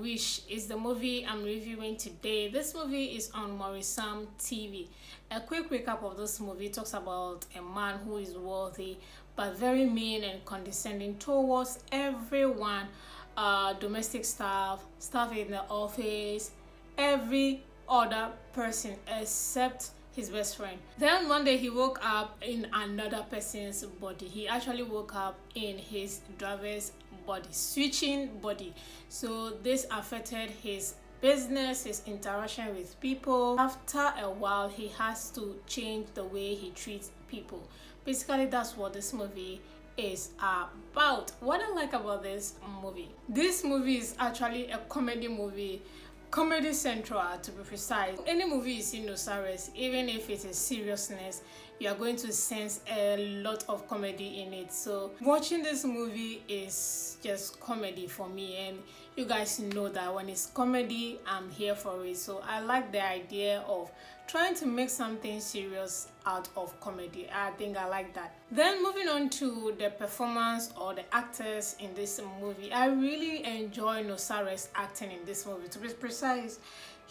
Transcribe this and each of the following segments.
Wish is the movie I'm reviewing today. This movie is on Maurice TV. A quick recap of this movie talks about a man who is wealthy but very mean and condescending towards everyone, domestic staff, staff in the office, every other person except his best friend. Then one day he woke up in another person's body. He actually woke up in his driver's body, switching body. So this affected his business, his interaction with people. After a while, he has to change the way he treats people. Basically, that's what this movie is about. What I like about this movie is actually a comedy movie. Comedy Central, to be precise. Any movie you see Nosa, even if it is seriousness, you are going to sense a lot of comedy in it. So watching this movie is just comedy for me, and you guys know that when it's comedy, I'm here for it. So I like the idea of trying to make something serious out of comedy. I think I like that. Then moving on to the performance or the actors in this movie, I really enjoy Nosa's acting in this movie. To be precise,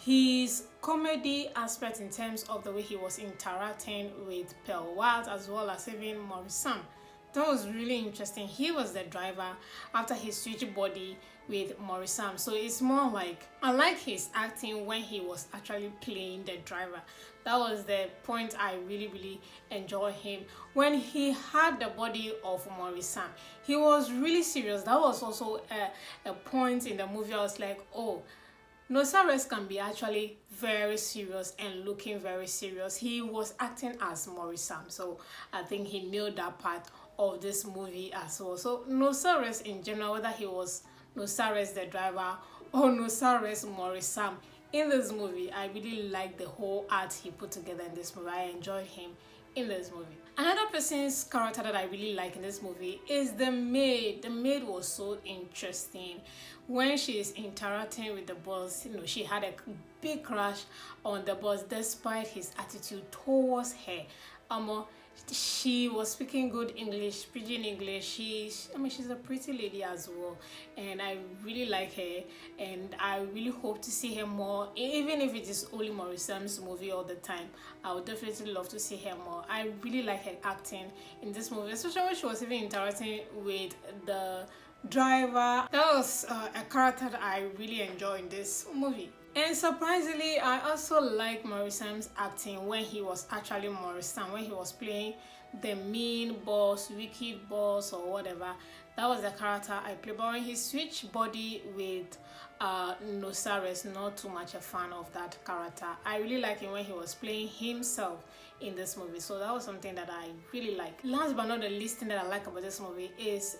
his comedy aspect in terms of the way he was interacting with Wats as well as even Maurice. That was really interesting. He was the driver after he switched body with Maurice. So it's more like, I like his acting when he was actually playing the driver. That was the point I really enjoyed him. When he had the body of Maurice, he was really serious. That was also a point in the movie. I was like, oh, Nosa can be actually very serious and looking very serious. He was acting as Maurice, so I think he nailed that part of this movie as well. So Nosa in general, whether he was Nosa the driver or Nosa Maurice in this movie, I really like the whole art he put together in this movie. I enjoyed him in this movie. Another person's character that I really like in this movie is the maid. The maid was so interesting. When she is interacting with the boss, she had a big crush on the boss despite his attitude towards her. She was speaking good English, pidgin English. She's a pretty lady as well, and I really like her, and I really hope to see her more. Even if it is only Maurice's movie all the time, I would definitely love to see her more. I really like her acting in this movie, especially when she was even interacting with the driver. That was a character that I really enjoy in this movie. And surprisingly, I also like Maurice's acting when he was actually Maurice, when he was playing the mean boss, wicked boss, or whatever. That was the character I played. But when he switched body with Nosa, not too much a fan of that character. I really like him when he was playing himself in this movie. So that was something that I really like. Last but not the least thing that I like about this movie is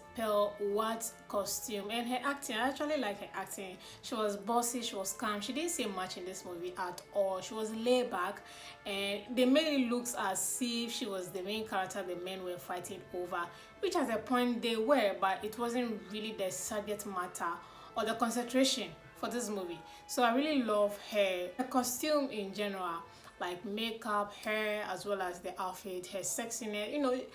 Wats' costume and her acting. I actually like her acting. She was bossy, she was calm. She didn't say much in this movie at all. She was laid back, and they made it look as if she was the main character the men were fighting over, which at a point they were, but it wasn't really the subject matter or the concentration for this movie. So I really love her costume in general, like makeup, hair, as well as the outfit, her sexiness.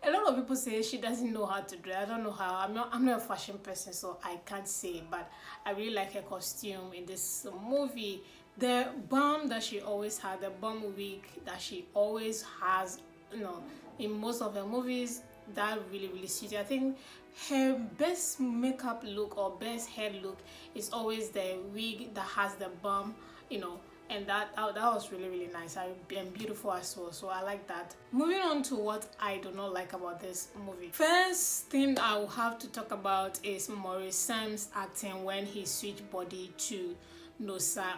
A lot of people say she doesn't know how to dress. I don't know how. I'm not a fashion person, so I can't say, but I really like her costume in this movie. The bun that she always had, the bun wig that she always has, in most of her movies, that really suits. I think her best makeup look or best hair look is always the wig that has the bum, and that was really nice and beautiful as well. So I like that. Moving on to what I do not like about this movie. First thing I will have to talk about is Maurice's acting when he switched body to Nosa.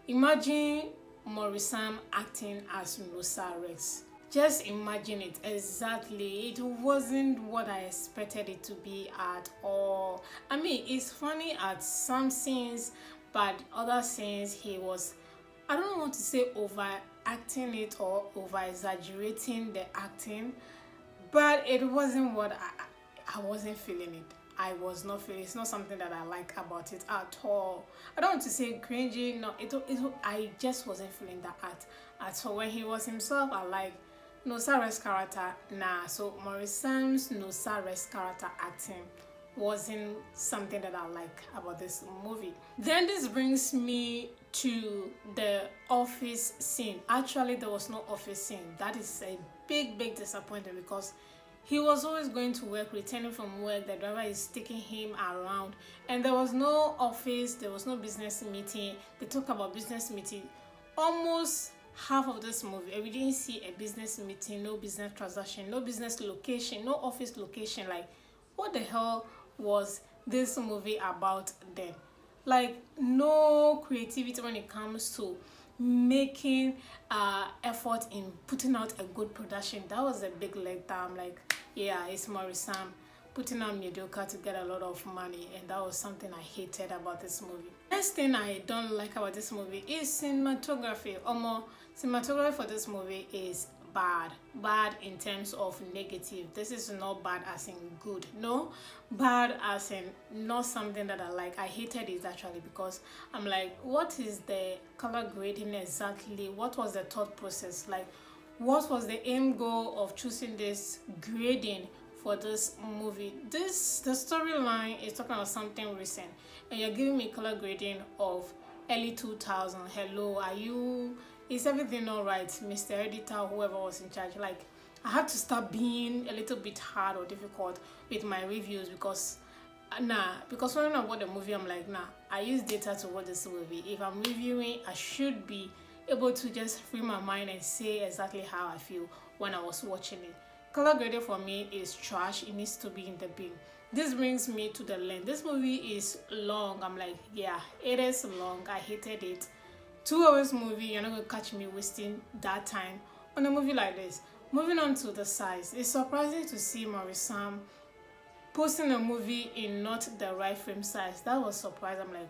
Imagine Maurice acting as Nosa. Just imagine it. Exactly, it wasn't what I expected it to be at all. It's funny at some scenes, but other scenes he was, I don't want to say overacting it or over exaggerating the acting, but it wasn't what I wasn't feeling it. I was not feeling. It's not something that I like about it at all. I don't want to say cringy. No, I just wasn't feeling that at all. When he was himself, I like Nosa's character. So Maurice's Nosa's character acting wasn't something that I like about this movie. Then this brings me to the office scene. Actually, there was no office scene. That is a big disappointment because he was always going to work, returning from work. The driver is taking him around, and there was no office, there was no business meeting. They talk about business meeting almost half of this movie, and we didn't see a business meeting, no business transaction, no business location, no office location. Like, what the hell was this movie about then? Like, no creativity when it comes to making effort in putting out a good production. That was a big letdown. I'm like, yeah, it's Maurice putting out mediocre to get a lot of money, and that was something I hated about this movie. Next thing I don't like about this movie is cinematography. Cinematography for this movie is bad in terms of negative. This is not bad as in good, no, bad as in not something that I like. I hated it actually because I'm like, what is the color grading exactly? What was the thought process? Like, what was the aim goal of choosing this grading for this movie? The storyline is talking about something recent, and you're giving me color grading of early 2000. Hello, is everything all right, Mr. Editor, whoever was in charge? Like, I had to start being a little bit hard or difficult with my reviews because when I watch the movie, I'm like, I use data to watch this movie. If I'm reviewing, I should be able to just free my mind and say exactly how I feel when I was watching it. Color grading for me is trash. It needs to be in the bin. This brings me to the length. This movie is long. I'm like, yeah, it is long. I hated it. 2 hours movie, you're not gonna catch me wasting that time on a movie like this. Moving on to the size, it's surprising to see Maurice posting a movie in not the right frame size. That was surprising. I'm like,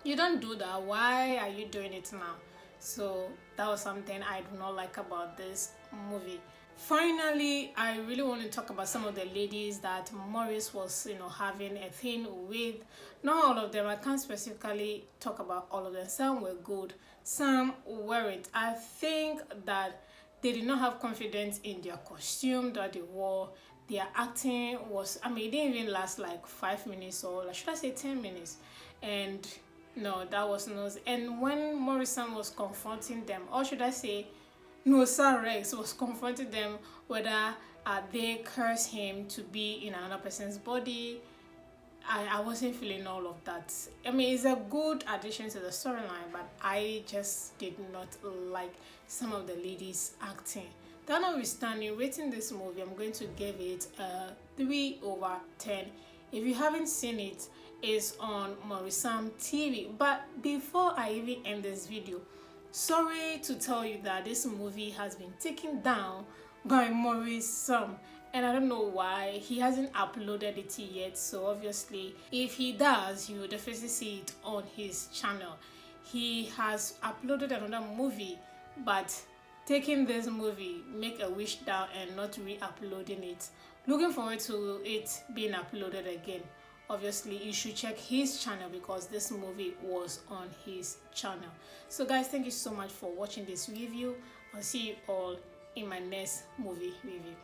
you don't do that. Why are you doing it now? So that was something I do not like about this movie. Finally, I really want to talk about some of the ladies that Maurice was, having a thing with. Not all of them. I can't specifically talk about all of them. Some were good, some weren't. I think that they did not have confidence in their costume that they wore. Their acting was, it didn't even last like 5 minutes, or should I say 10 minutes? And no, that was Nosa. And when Maurice was confronting them, or should I say Nosa Rex was confronting them whether they curse him to be in another person's body, I wasn't feeling all of that. It's a good addition to the storyline, but I just did not like some of the ladies' acting. That notwithstanding, rating this movie, I'm going to give it a 3/10. If you haven't seen it, it's on Maurice TV. But before I even end this video, sorry to tell you that this movie has been taken down by Maurice, and I don't know why. He hasn't uploaded it yet, so obviously if he does, you will definitely see it on his channel. He has uploaded another movie, but taking this movie, Make a Wish down, and not re-uploading it. Looking forward to it being uploaded again. Obviously you should check his channel because this movie was on his channel. So guys, thank you so much for watching this review. I'll see you all in my next movie review.